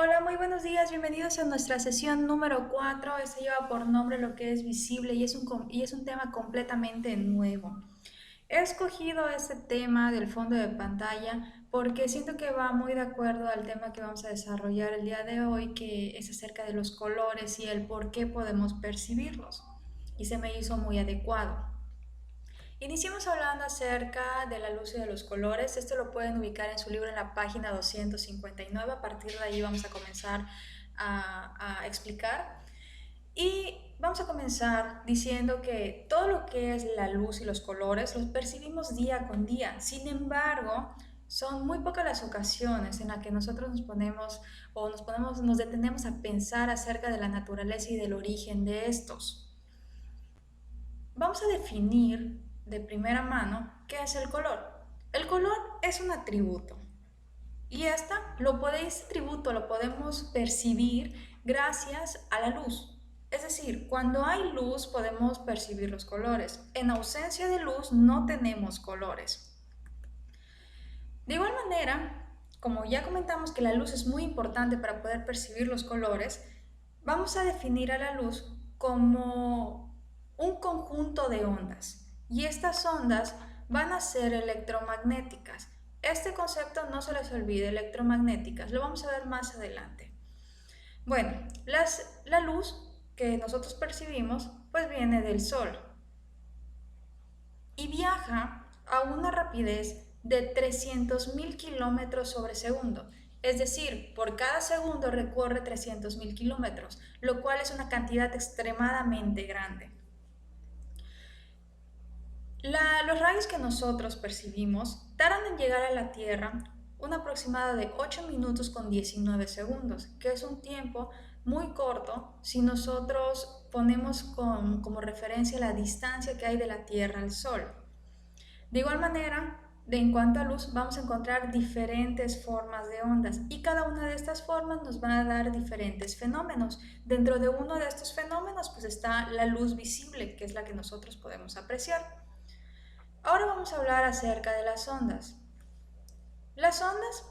Hola, muy buenos días, bienvenidos a nuestra sesión número 4. Este lleva por nombre lo que es visible y es un tema completamente nuevo. He escogido este tema del fondo de pantalla porque siento que va muy de acuerdo al tema que vamos a desarrollar el día de hoy, que es acerca de los colores y el por qué podemos percibirlos. Y se me hizo muy adecuado. Iniciamos hablando acerca de la luz y de los colores. Esto lo pueden ubicar en su libro en la página 259. A partir de ahí vamos a comenzar a explicar. Y vamos a comenzar diciendo que todo lo que es la luz y los colores los percibimos día con día. Sin embargo, son muy pocas las ocasiones en las que nosotros nos detenemos a pensar acerca de la naturaleza y del origen de estos. Vamos a definir de primera mano qué es el color. El color es un atributo y este atributo lo podemos percibir gracias a la luz. Es decir, cuando hay luz podemos percibir los colores. En ausencia de luz no tenemos colores. De igual manera, como ya comentamos que la luz es muy importante para poder percibir los colores, vamos a definir a la luz como un conjunto de ondas. Y estas ondas van a ser electromagnéticas. Este concepto no se les olvide, electromagnéticas. Lo vamos a ver más adelante. Bueno, la luz que nosotros percibimos pues viene del sol y viaja a una rapidez de 300.000 kilómetros sobre segundo. Es decir, por cada segundo recorre 300.000 kilómetros, lo cual es una cantidad extremadamente grande. Los rayos que nosotros percibimos tardan en llegar a la Tierra un aproximado de 8 minutos con 19 segundos, que es un tiempo muy corto si nosotros ponemos como referencia la distancia que hay de la Tierra al Sol. De igual manera, en cuanto a luz, vamos a encontrar diferentes formas de ondas y cada una de estas formas nos va a dar diferentes fenómenos. Dentro de uno de estos fenómenos pues está la luz visible, que es la que nosotros podemos apreciar. Ahora vamos a hablar acerca de las ondas. Las ondas,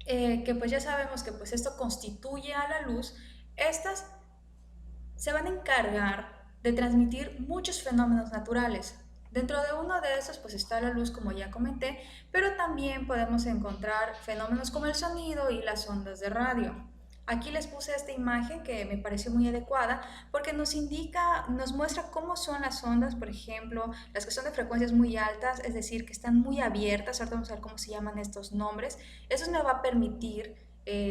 que pues ya sabemos que pues esto constituye a la luz, estas se van a encargar de transmitir muchos fenómenos naturales. Dentro de uno de esos pues está la luz, como ya comenté, pero también podemos encontrar fenómenos como el sonido y las ondas de radio. Aquí les puse esta imagen que me pareció muy adecuada porque nos muestra cómo son las ondas, por ejemplo, las que son de frecuencias muy altas, es decir, que están muy abiertas. Ahorita vamos a ver cómo se llaman estos nombres. Eso me va a permitir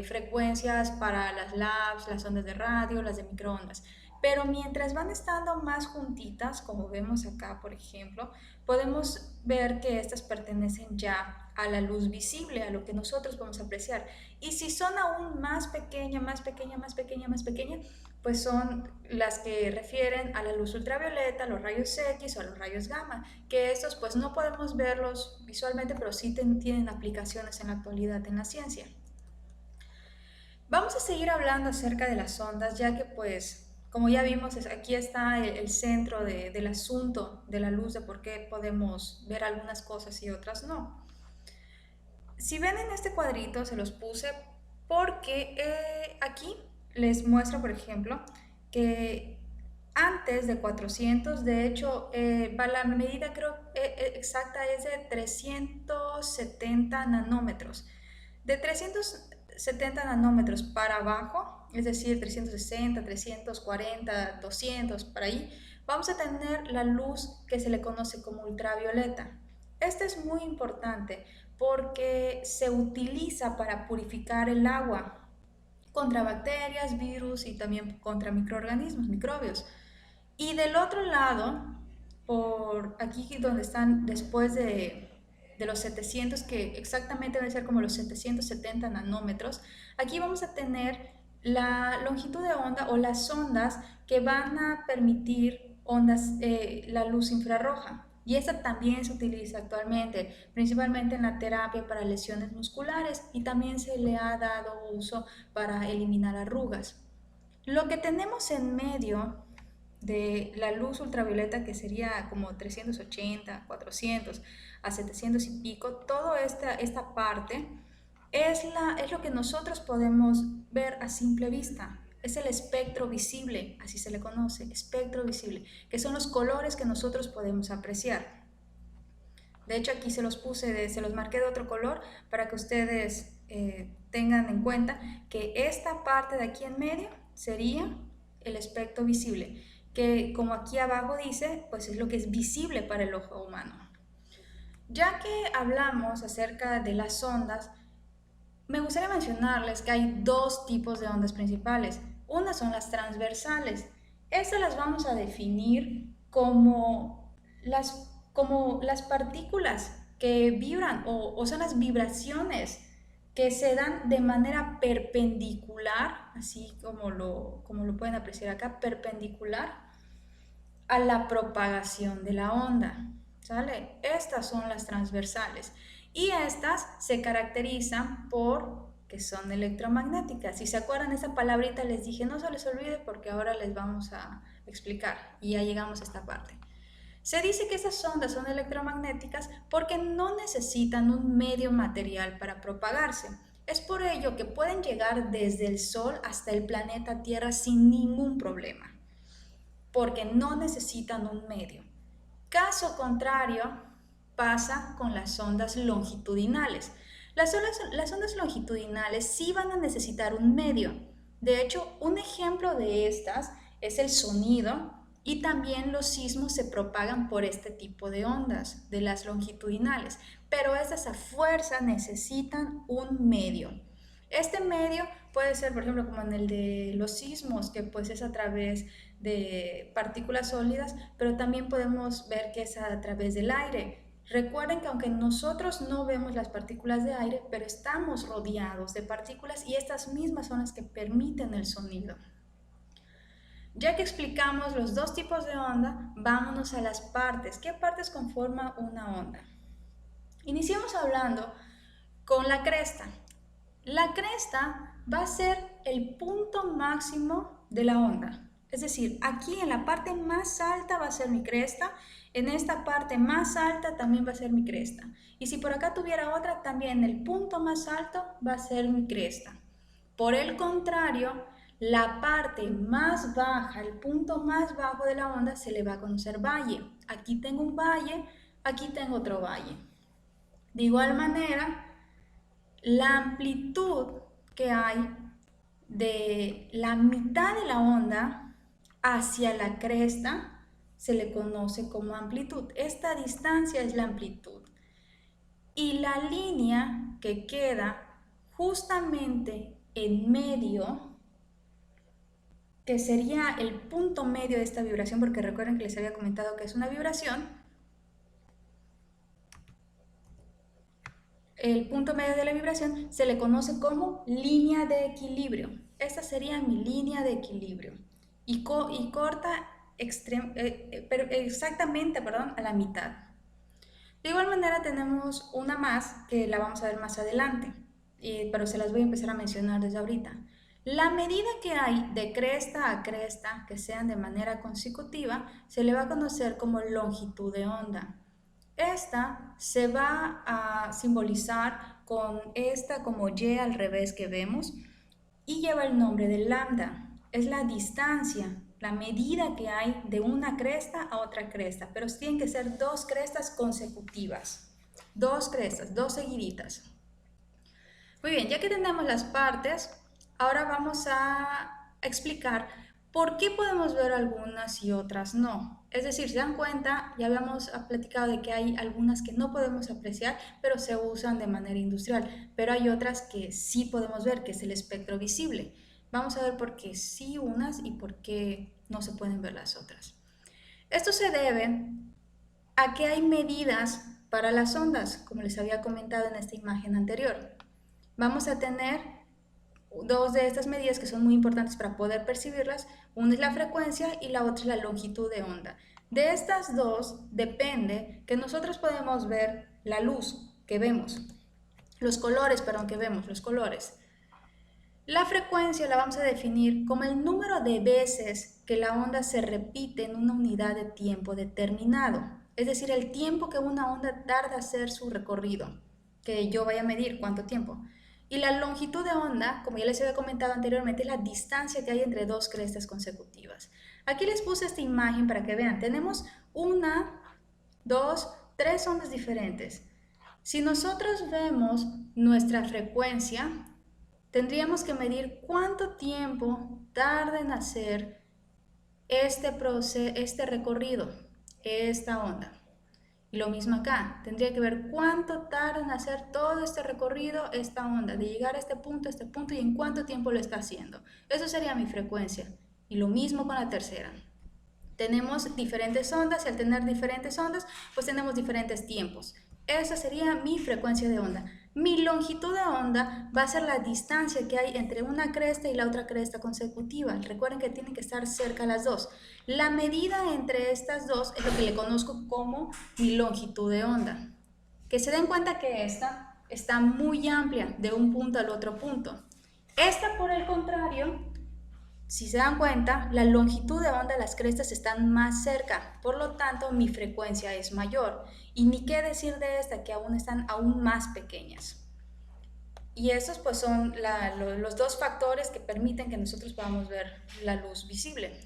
frecuencias para las LAVs, las ondas de radio, las de microondas. Pero mientras van estando más juntitas, como vemos acá, por ejemplo, podemos ver que estas pertenecen ya a la luz visible, a lo que nosotros podemos apreciar. Y si son aún más pequeña, más pequeña, más pequeña, más pequeña, pues son las que refieren a la luz ultravioleta, a los rayos X o a los rayos gamma, que estos pues no podemos verlos visualmente, pero sí tienen aplicaciones en la actualidad en la ciencia. Vamos a seguir hablando acerca de las ondas, ya que pues, como ya vimos, aquí está el centro del asunto de la luz, de por qué podemos ver algunas cosas y otras no. Si ven en este cuadrito, se los puse porque aquí les muestra, por ejemplo, que antes de 400, de hecho, la medida creo exacta es de 370 nanómetros. De 370 nanómetros para abajo, es decir, 360, 340, 200, por ahí, vamos a tener la luz que se le conoce como ultravioleta. Esta es muy importante porque se utiliza para purificar el agua contra bacterias, virus y también contra microorganismos, microbios. Y del otro lado, por aquí donde están después de los 700, que exactamente debe ser como los 770 nanómetros, aquí vamos a tener la longitud de onda o las ondas que van a permitir la luz infrarroja. Y esta también se utiliza actualmente, principalmente en la terapia para lesiones musculares y también se le ha dado uso para eliminar arrugas. Lo que tenemos en medio de la luz ultravioleta, que sería como 380, 400 a 700 y pico, toda esta parte es lo que nosotros podemos ver a simple vista. Es el espectro visible, así se le conoce, espectro visible, que son los colores que nosotros podemos apreciar. De hecho, aquí se los puse, se los marqué de otro color para que ustedes tengan en cuenta que esta parte de aquí en medio sería el espectro visible, que como aquí abajo dice, pues es lo que es visible para el ojo humano. Ya que hablamos acerca de las ondas, me gustaría mencionarles que hay dos tipos de ondas principales. Una son las transversales. Estas las vamos a definir como las partículas que vibran o son las vibraciones que se dan de manera perpendicular, así como lo pueden apreciar acá, perpendicular a la propagación de la onda. ¿Sale? Estas son las transversales y estas se caracterizan por que son electromagnéticas. Si se acuerdan esa palabrita les dije no se les olvide porque ahora les vamos a explicar y ya llegamos a esta parte. Se dice que esas ondas son electromagnéticas porque no necesitan un medio material para propagarse. Es por ello que pueden llegar desde el Sol hasta el planeta Tierra sin ningún problema, porque no necesitan un medio. Caso contrario pasa con las ondas longitudinales. Las ondas longitudinales sí van a necesitar un medio. De hecho, un ejemplo de estas es el sonido y también los sismos se propagan por este tipo de ondas, de las longitudinales, pero estas a fuerza necesitan un medio. Este medio puede ser, por ejemplo, como en el de los sismos, que pues es a través de partículas sólidas, pero también podemos ver que es a través del aire. Recuerden que aunque nosotros no vemos las partículas de aire, pero estamos rodeados de partículas y estas mismas son las que permiten el sonido. Ya que explicamos los dos tipos de onda, vámonos a las partes. ¿Qué partes conforman una onda? Iniciamos hablando con la cresta. La cresta va a ser el punto máximo de la onda. Es decir, aquí en la parte más alta va a ser mi cresta, en esta parte más alta también va a ser mi cresta. Y si por acá tuviera otra, también el punto más alto va a ser mi cresta. Por el contrario, la parte más baja, el punto más bajo de la onda se le va a conocer valle. Aquí tengo un valle, aquí tengo otro valle. De igual manera, la amplitud que hay de la mitad de la onda hacia la cresta se le conoce como amplitud. Esta distancia es la amplitud. Y la línea que queda justamente en medio, que sería el punto medio de esta vibración, porque recuerden que les había comentado que es una vibración, el punto medio de la vibración se le conoce como línea de equilibrio. Esta sería mi línea de equilibrio y corta exactamente a la mitad. De igual manera tenemos una más que la vamos a ver más adelante, pero se las voy a empezar a mencionar desde ahorita. La medida que hay de cresta a cresta, que sean de manera consecutiva, se le va a conocer como longitud de onda. Esta se va a simbolizar con esta como Y al revés que vemos y lleva el nombre de lambda. Es la distancia, la medida que hay de una cresta a otra cresta, pero tienen que ser dos crestas consecutivas. Dos crestas, dos seguiditas. Muy bien, ya que tenemos las partes, ahora vamos a explicar por qué podemos ver algunas y otras no. Es decir, si se dan cuenta, ya habíamos platicado de que hay algunas que no podemos apreciar, pero se usan de manera industrial, pero hay otras que sí podemos ver, que es el espectro visible. Vamos a ver por qué sí unas y por qué no se pueden ver las otras. Esto se debe a que hay medidas para las ondas, como les había comentado en esta imagen anterior. Vamos a tener dos de estas medidas que son muy importantes para poder percibirlas. Una es la frecuencia y la otra es la longitud de onda. De estas dos depende que nosotros podemos ver la luz que vemos, los colores La frecuencia la vamos a definir como el número de veces que la onda se repite en una unidad de tiempo determinado, es decir, el tiempo que una onda tarda a hacer su recorrido, que yo vaya a medir cuánto tiempo. Y la longitud de onda, como ya les había comentado anteriormente, es la distancia que hay entre dos crestas consecutivas. Aquí les puse esta imagen para que vean. Tenemos una, dos, tres ondas diferentes. Si nosotros vemos nuestra frecuencia, tendríamos que medir cuánto tiempo tarda en hacer este recorrido, esta onda. Y lo mismo acá, tendría que ver cuánto tarda en hacer todo este recorrido, esta onda, de llegar a este punto y en cuánto tiempo lo está haciendo. Eso sería mi frecuencia. Y lo mismo con la tercera. Tenemos diferentes ondas y al tener diferentes ondas, pues tenemos diferentes tiempos. Esa sería mi frecuencia de onda. Mi longitud de onda va a ser la distancia que hay entre una cresta y la otra cresta consecutiva. Recuerden que tienen que estar cerca las dos. La medida entre estas dos es lo que le conozco como mi longitud de onda. Que se den cuenta que esta está muy amplia de un punto al otro punto. Esta, por el contrario, si se dan cuenta, la longitud de onda de las crestas están más cerca, por lo tanto mi frecuencia es mayor. Y ni qué decir de esta, que aún están aún más pequeñas. Y esos pues son los dos factores que permiten que nosotros podamos ver la luz visible.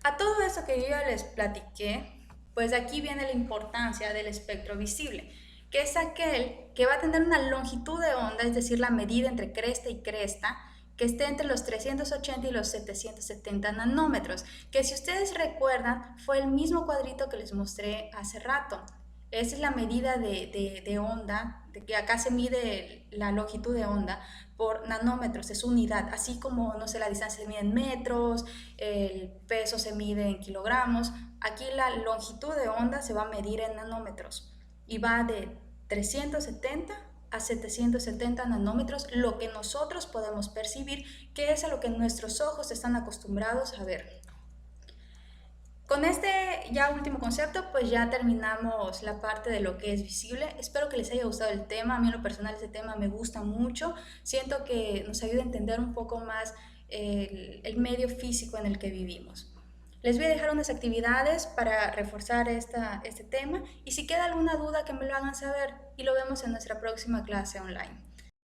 A todo eso que yo ya les platiqué, pues aquí viene la importancia del espectro visible, que es aquel que va a tener una longitud de onda, es decir, la medida entre cresta y cresta, que esté entre los 380 y los 770 nanómetros, que si ustedes recuerdan fue el mismo cuadrito que les mostré hace rato. Esa es la medida de onda, de que acá se mide la longitud de onda por nanómetros, es unidad, así como, no sé, la distancia se mide en metros, el peso se mide en kilogramos, aquí la longitud de onda se va a medir en nanómetros y va de 370 a 770 nanómetros, lo que nosotros podemos percibir, que es a lo que nuestros ojos están acostumbrados a ver. Con este ya último concepto, pues ya terminamos la parte de lo que es visible. Espero que les haya gustado el tema. A mí en lo personal este tema me gusta mucho. Siento que nos ayuda a entender un poco más el medio físico en el que vivimos. Les voy a dejar unas actividades para reforzar este tema y si queda alguna duda que me lo hagan saber y lo vemos en nuestra próxima clase online.